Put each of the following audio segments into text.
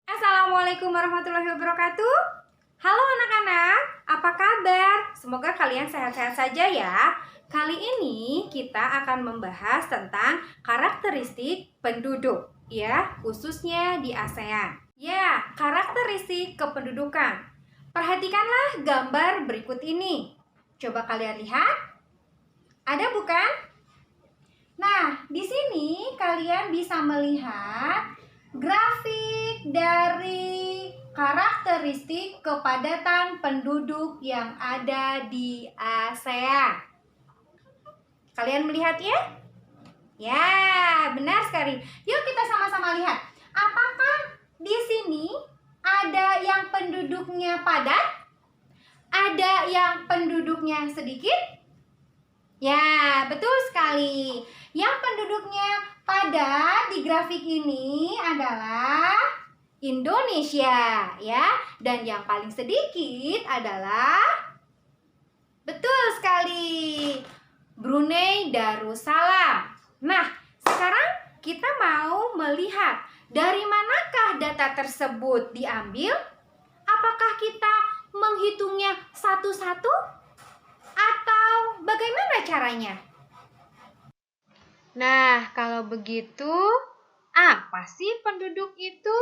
Assalamualaikum warahmatullahi wabarakatuh. Halo anak-anak, apa kabar? Semoga kalian sehat-sehat saja ya. Kali ini kita akan membahas tentang karakteristik penduduk, ya, khususnya di ASEAN. Ya, karakteristik kependudukan. Perhatikanlah gambar berikut ini. Coba kalian lihat. Ada bukan? Nah, di sini kalian bisa melihat grafik dari karakteristik kepadatan penduduk yang ada di ASEAN. Kalian melihat ya? Ya, benar sekali. Yuk kita sama-sama lihat. Apakah di sini ada yang penduduknya padat? Ada yang penduduknya sedikit? Ya, betul sekali. Yang penduduknya padat di grafik ini adalah Indonesia, ya. Dan yang paling sedikit adalah betul sekali, Brunei Darussalam. Nah, sekarang kita mau melihat dari manakah data tersebut diambil? Apakah kita menghitungnya satu-satu? Atau bagaimana caranya? Nah, kalau begitu, apa sih penduduk itu?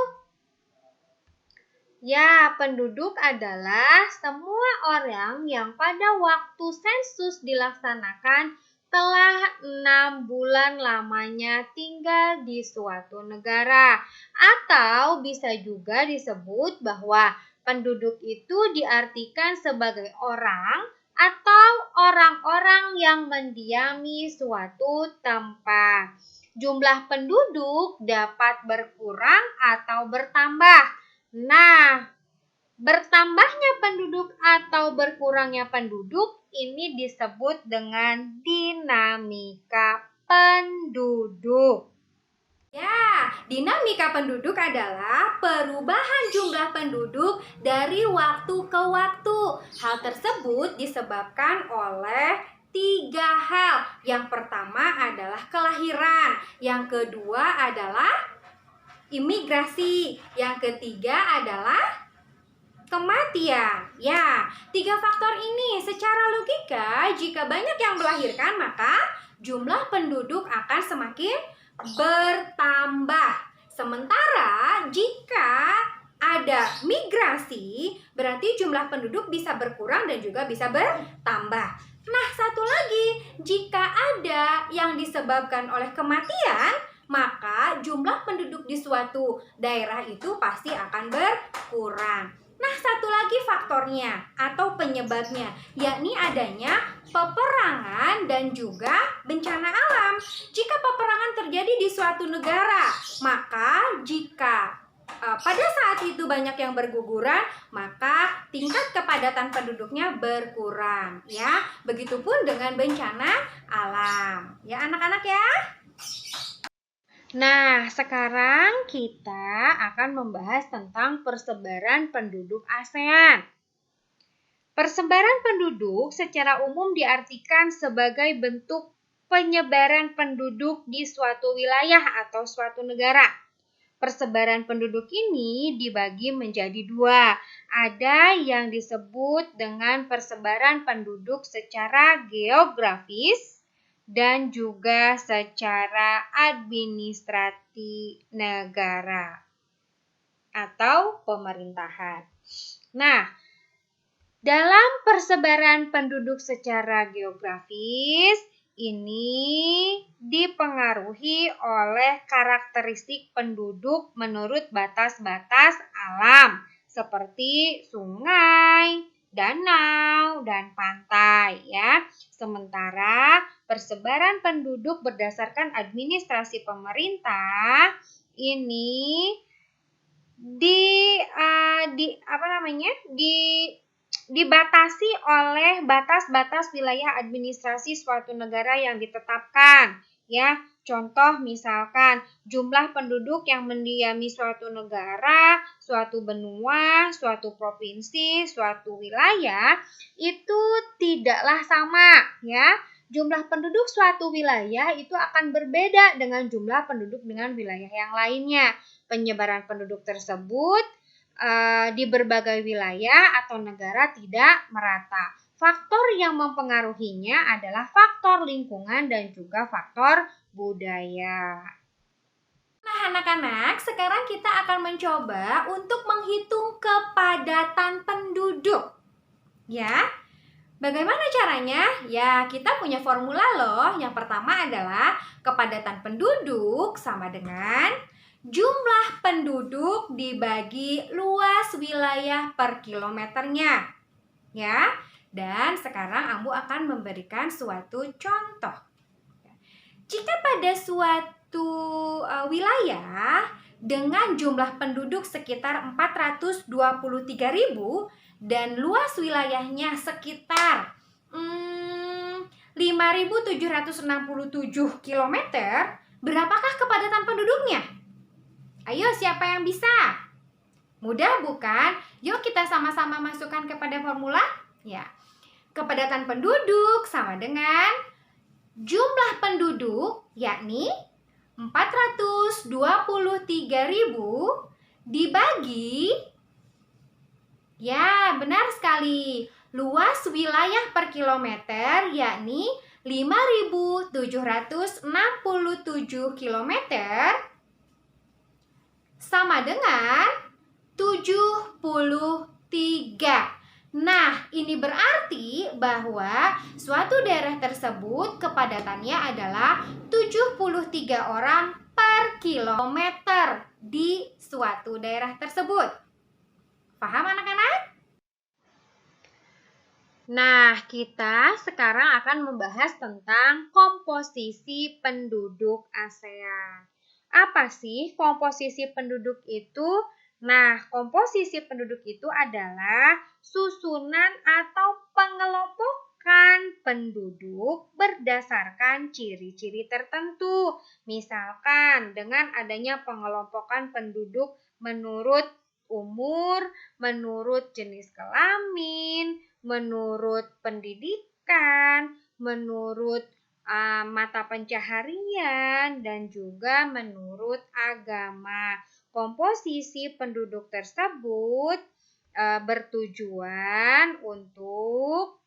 Ya, penduduk adalah semua orang yang pada waktu sensus dilaksanakan telah 6 bulan lamanya tinggal di suatu negara. Atau bisa juga disebut bahwa penduduk itu diartikan sebagai orang atau orang-orang yang mendiami suatu tempat. Jumlah penduduk dapat berkurang atau bertambah. Nah, bertambahnya penduduk atau berkurangnya penduduk ini disebut dengan dinamika penduduk. Ya, dinamika penduduk adalah perubahan jumlah penduduk dari waktu ke waktu. Hal tersebut disebabkan oleh 3 hal. Yang pertama adalah kelahiran, yang kedua adalah imigrasi, yang ketiga adalah kematian. Ya, 3 faktor ini secara logika jika banyak yang melahirkan maka jumlah penduduk akan semakin bertambah. Sementara jika ada migrasi, berarti jumlah penduduk bisa berkurang dan juga bisa bertambah. Nah, satu lagi, jika ada yang disebabkan oleh kematian, maka jumlah penduduk di suatu daerah itu pasti akan berkurang. Nah, satu lagi faktornya atau penyebabnya, yakni adanya peperangan dan juga bencana alam. Jika peperangan terjadi di suatu negara, maka jika pada saat itu banyak yang berguguran, maka tingkat kepadatan penduduknya berkurang, ya. Begitupun dengan bencana alam. Ya, anak-anak ya. Nah, sekarang kita akan membahas tentang persebaran penduduk ASEAN. Persebaran penduduk secara umum diartikan sebagai bentuk penyebaran penduduk di suatu wilayah atau suatu negara. Persebaran penduduk ini dibagi menjadi 2. Ada yang disebut dengan persebaran penduduk secara geografis dan juga secara administrasi negara atau pemerintahan. Nah, dalam persebaran penduduk secara geografis, ini dipengaruhi oleh karakteristik penduduk menurut batas-batas alam seperti sungai, danau, dan pantai ya. Sementara persebaran penduduk berdasarkan administrasi pemerintah ini dibatasi oleh batas-batas wilayah administrasi suatu negara yang ditetapkan ya. Contoh misalkan jumlah penduduk yang mendiami suatu negara, suatu benua, suatu provinsi, suatu wilayah itu tidaklah sama ya jumlah penduduk suatu wilayah itu akan berbeda dengan jumlah penduduk dengan wilayah yang lainnya. Penyebaran penduduk tersebut di berbagai wilayah atau negara tidak merata. Faktor yang mempengaruhinya adalah faktor lingkungan dan juga faktor budaya. Nah, anak-anak, sekarang kita akan mencoba untuk menghitung kepadatan penduduk. Ya, bagaimana caranya? Ya, kita punya formula loh. Yang pertama adalah kepadatan penduduk sama dengan jumlah penduduk dibagi luas wilayah per kilometernya. Ya, dan sekarang Ambu akan memberikan suatu contoh. Jika pada suatu wilayah dengan jumlah penduduk sekitar 423.000 dan luas wilayahnya sekitar 5.767 km, berapakah kepadatan penduduknya? Ayo, siapa yang bisa? Mudah bukan? Yuk kita sama-sama masukkan kepada formula. Ya, kepadatan penduduk sama dengan jumlah penduduk, yakni 423.000 dibagi, ya benar sekali, luas wilayah per kilometer, yakni 5.767 km, sama dengan 73. Nah, ini berarti bahwa suatu daerah tersebut kepadatannya adalah 73 orang per kilometer di suatu daerah tersebut. Paham anak-anak? Nah, kita sekarang akan membahas tentang komposisi penduduk ASEAN. Apa sih komposisi penduduk itu? Nah, komposisi penduduk itu adalah susunan atau pengelompokan penduduk berdasarkan ciri-ciri tertentu. Misalkan dengan adanya pengelompokan penduduk menurut umur, menurut jenis kelamin, menurut pendidikan, menurut mata pencaharian, dan juga menurut agama. Komposisi penduduk tersebut bertujuan untuk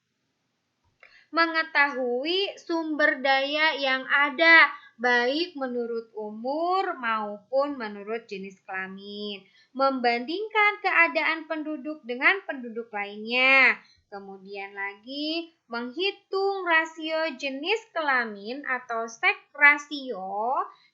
mengetahui sumber daya yang ada, baik menurut umur maupun menurut jenis kelamin, membandingkan keadaan penduduk dengan penduduk lainnya. Kemudian lagi menghitung rasio jenis kelamin atau sex rasio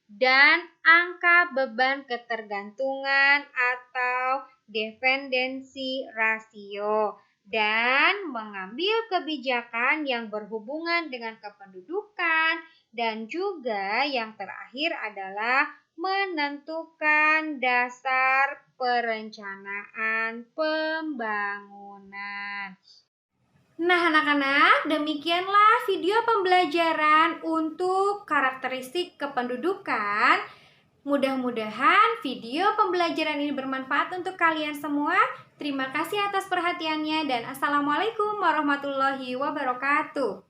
dan angka beban ketergantungan atau dependensi rasio, dan mengambil kebijakan yang berhubungan dengan kependudukan, dan juga yang terakhir adalah menentukan dasar perencanaan pembangunan. Nah, anak-anak, demikianlah video pembelajaran untuk karakteristik kependudukan. Mudah-mudahan video pembelajaran ini bermanfaat untuk kalian semua. Terima kasih atas perhatiannya dan Assalamualaikum warahmatullahi wabarakatuh.